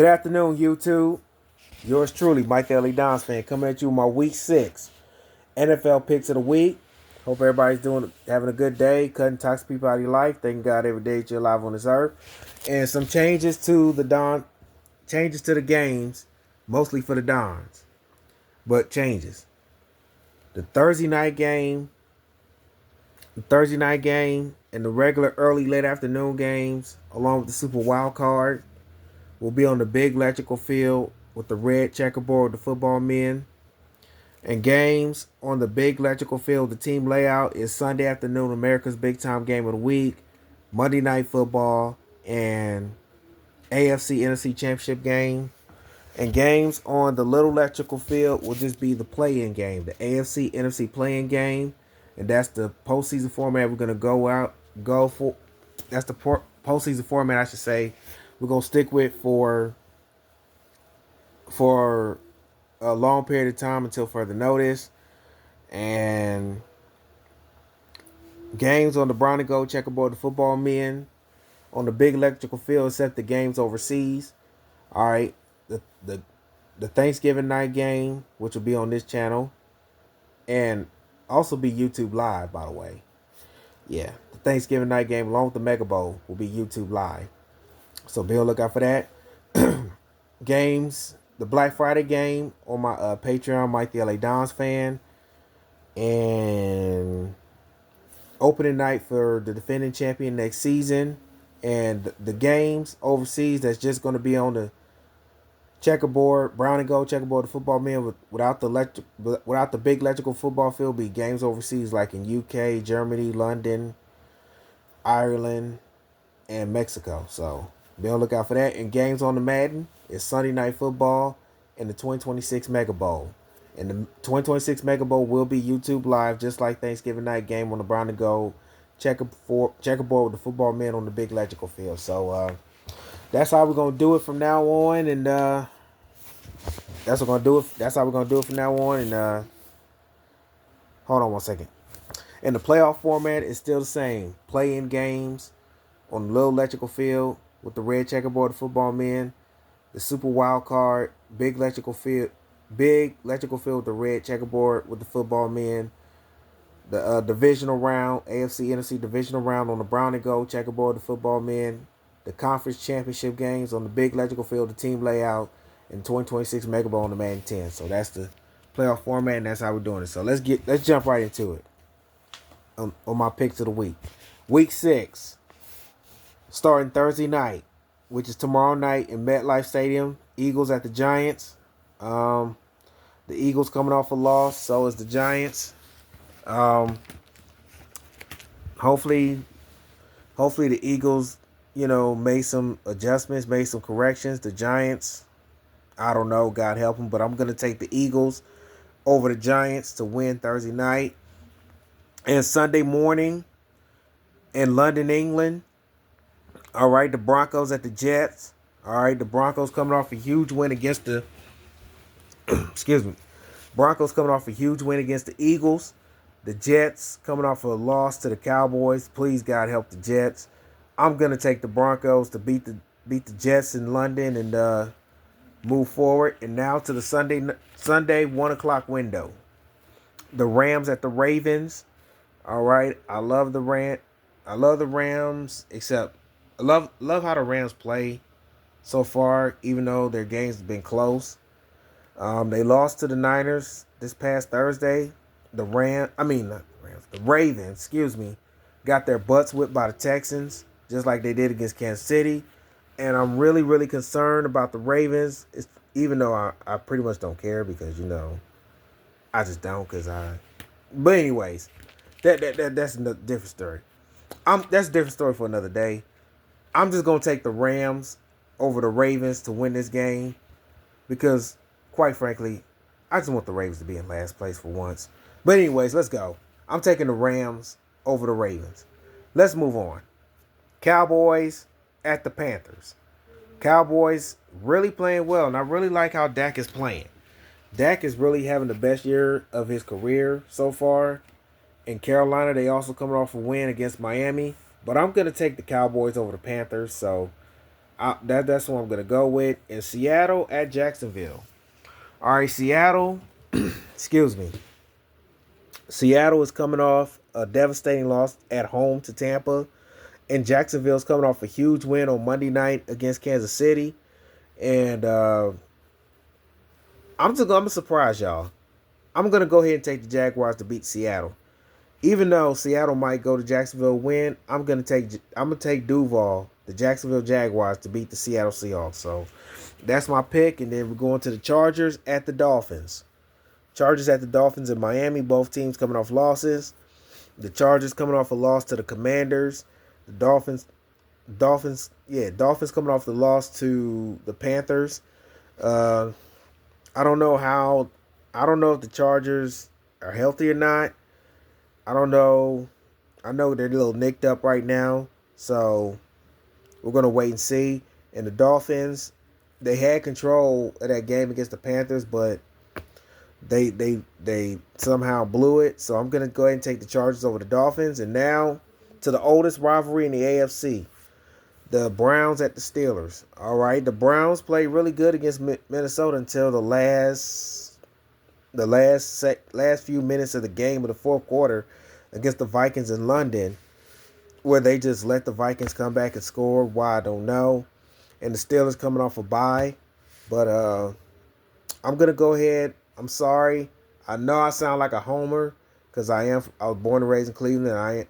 Good afternoon, YouTube. Yours truly, Mike the LA Dons fan, coming at you with my Week 6 NFL picks of the week. Hope everybody's having a good day, cutting toxic people out of your life. Thank God every day that you're alive on this earth. And some changes to the games, mostly for the Dons, but changes. The Thursday night game, and the regular early late afternoon games, along with the Super Wild Card, will be on the big electrical field with the red checkerboard with the football men. And games on the big electrical field, the team layout is Sunday afternoon, America's big time game of the week, Monday Night Football, and AFC NFC Championship game. And games on the little electrical field will just be the play-in game, the AFC NFC play-in game, and that's the postseason format we're gonna go for. That's the postseason format, I should say. We're gonna stick with for a long period of time until further notice. And games on the brown and gold checkerboard, the football men on the big electrical field, except the games overseas. All right, the Thanksgiving night game, which will be on this channel, and also be YouTube Live, by the way. Yeah, the Thanksgiving night game along with the Mega Bowl will be YouTube Live. So be on the lookout for that. Games, the Black Friday game on my Patreon, Mike the LA Dons fan, and opening night for the defending champion next season, and the games overseas that's just going to be on the checkerboard, brown and gold checkerboard, the football men without the big electrical football field, be games overseas like in UK, Germany, London, Ireland, and Mexico. So be on the lookout for that. And games on the Madden is Sunday Night Football and the 2026 Mega Bowl. And the 2026 Mega Bowl will be YouTube Live, just like Thanksgiving night game on the brown and gold checkerboard with the football men on the big electrical field. So that's how we're gonna do it from now on, and that's how we're gonna do it from now on. And hold on one second. And the playoff format is still the same. Play-in games on the little electrical field with the red checkerboard, the football men. The Super Wild Card, big electrical field with the red checkerboard with the football men. The divisional round, AFC NFC divisional round on the brown and gold checkerboard, the football men. The conference championship games on the big electrical field, the team layout, and 2026 Mega Bowl on the Madden 10. So that's the playoff format, and that's how we're doing it. So let's jump right into it on my picks of the week. Week 6, starting Thursday night, which is tomorrow night in MetLife Stadium. Eagles at the Giants. The Eagles coming off a loss, so is the Giants. Hopefully the Eagles, made some adjustments, made some corrections. The Giants, I don't know, God help them, but I'm going to take the Eagles over the Giants to win Thursday night. And Sunday morning in London, England, all right, the Broncos at the Jets. All right, the Broncos coming off a huge win against the excuse me. Broncos coming off a huge win against the Eagles. The Jets coming off a loss to the Cowboys. Please, God, help the Jets. I'm going to take the Broncos to beat the Jets in London and move forward. And now to the Sunday 1 o'clock window. The Rams at the Ravens. All right, I love the Rams, except I love how the Rams play so far, even though their games have been close. They lost to the Niners this past Thursday. The Ravens, got their butts whipped by the Texans, just like they did against Kansas City. And I'm really, really concerned about the Ravens, even though I pretty much don't care because, I just don't But anyways, that's a different story. That's a different story for another day. I'm just going to take the Rams over the Ravens to win this game because, quite frankly, I just want the Ravens to be in last place for once. But anyways, let's go. I'm taking the Rams over the Ravens. Let's move on. Cowboys at the Panthers. Cowboys really playing well, and I really like how Dak is playing. Dak is really having the best year of his career so far. In Carolina, they also coming off a win against Miami. But I'm going to take the Cowboys over the Panthers, so That's what I'm gonna go with. In Seattle at Jacksonville. All right, Seattle. Excuse me. Seattle is coming off a devastating loss at home to Tampa, and Jacksonville's coming off a huge win on Monday night against Kansas City. And I'm surprised, y'all. I'm gonna go ahead and take the Jaguars to beat Seattle. Even though Seattle might go to Jacksonville win, I'm gonna take Duval, the Jacksonville Jaguars, to beat the Seattle Seahawks. So that's my pick, and then we're going to the Chargers at the Dolphins. Chargers at the Dolphins in Miami. Both teams coming off losses. The Chargers coming off a loss to the Commanders. The Dolphins coming off the loss to the Panthers. Uh, I don't know how. I don't know if the Chargers are healthy or not. I don't know. I know they're a little nicked up right now, so we're gonna wait and see. And the Dolphins, they had control of that game against the Panthers, but they somehow blew it. So I'm gonna go ahead and take the Chargers over the Dolphins. And now to the oldest rivalry in the AFC, the Browns at the Steelers. All right, the Browns played really good against Minnesota until the last few minutes of the game of the fourth quarter against the Vikings in London, where they just let the Vikings come back and score. Why, I don't know. And the Steelers coming off a bye. But I'm going to go ahead. I'm sorry. I know I sound like a homer because I was born and raised in Cleveland.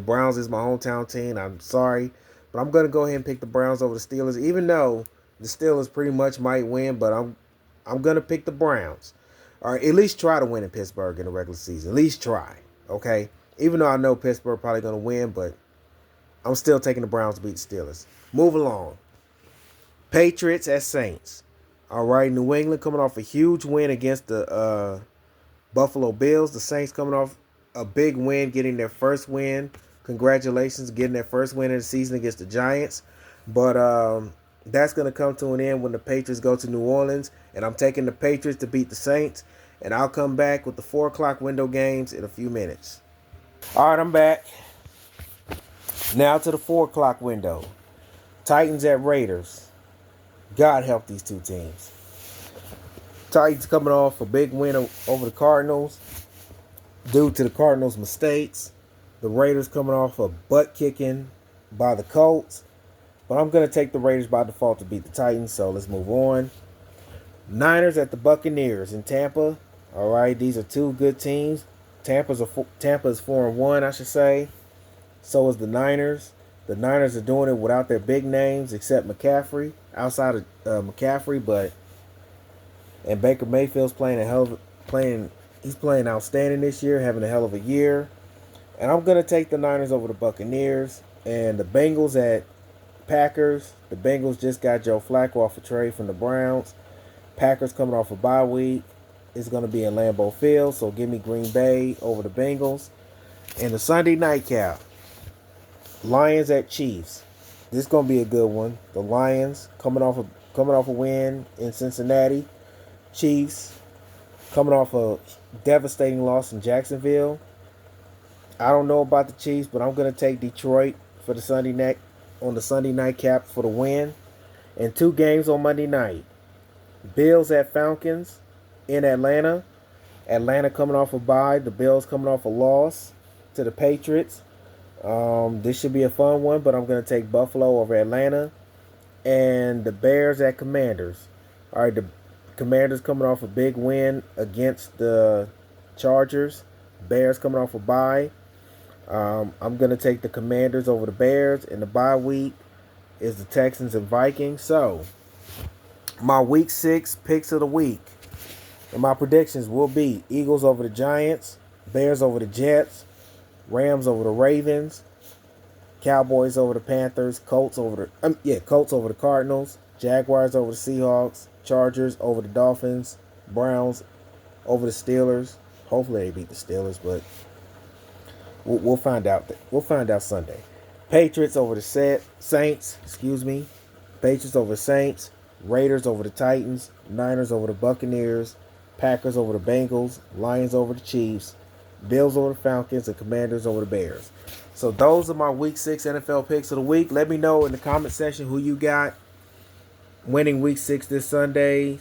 Browns is my hometown team. I'm sorry. But I'm going to go ahead and pick the Browns over the Steelers, even though the Steelers pretty much might win. But I'm going to pick the Browns. Or at least try to win in Pittsburgh in the regular season. At least try. Okay? Even though I know Pittsburgh probably going to win, but I'm still taking the Browns to beat the Steelers. Move along. Patriots at Saints. All right, New England coming off a huge win against the Buffalo Bills. The Saints coming off a big win, getting their first win. Congratulations, getting their first win of the season against the Giants. But that's going to come to an end when the Patriots go to New Orleans. And I'm taking the Patriots to beat the Saints. And I'll come back with the 4 o'clock window games in a few minutes. All right, I'm back. Now to the 4 o'clock window. Titans at Raiders. God help these two teams. Titans coming off a big win over the Cardinals due to the Cardinals' mistakes. The Raiders coming off a butt kicking by the Colts. But I'm going to take the Raiders by default to beat the Titans, so let's move on. Niners at the Buccaneers in Tampa. All right, these are two good teams. Tampa is 4-1, I should say. So is the Niners. The Niners are doing it without their big names, except McCaffrey. Outside of McCaffrey, and Baker Mayfield's He's playing outstanding this year, having a hell of a year. And I'm gonna take the Niners over the Buccaneers and the Bengals at Packers. The Bengals just got Joe Flacco off a trade from the Browns. Packers coming off a bye week. It's going to be in Lambeau Field, so give me Green Bay over the Bengals. And the Sunday nightcap, Lions at Chiefs. This is going to be a good one. The Lions coming off a win in Cincinnati. Chiefs coming off a devastating loss in Jacksonville. I don't know about the Chiefs, but I'm going to take Detroit for the Sunday nightcap for the win. And 2 games on Monday night. Bills at Falcons in Atlanta. Atlanta coming off a bye. The Bills coming off a loss to the Patriots. This should be a fun one, but I'm going to take Buffalo over Atlanta. And the Bears at Commanders. All right, the Commanders coming off a big win against the Chargers. Bears coming off a bye. I'm going to take the Commanders over the Bears. And the bye week is the Texans and Vikings. So, my week 6 picks of the week and my predictions will be Eagles over the Giants, Bears over the Jets, Rams over the Ravens, Cowboys over the Panthers, Colts over the Cardinals, Jaguars over the Seahawks, Chargers over the Dolphins, Browns over the Steelers. Hopefully they beat the Steelers, but we'll find out. We'll find out Sunday. Patriots over the Saints. Patriots over the Saints. Raiders over the Titans. Niners over the Buccaneers. Packers over the Bengals. Lions over the Chiefs. Bills over the Falcons. And Commanders over the Bears. So those are my Week 6 NFL picks of the week. Let me know in the comment section who you got winning Week 6 this Sunday,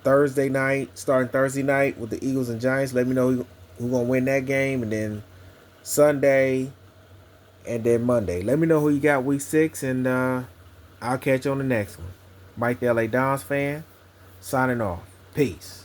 Thursday night, starting Thursday night with the Eagles and Giants. Let me know who's going to win that game. And then Sunday and then Monday. Let me know who you got Week 6, and I'll catch you on the next one. Mike the LA Dons fan, signing off. Peace.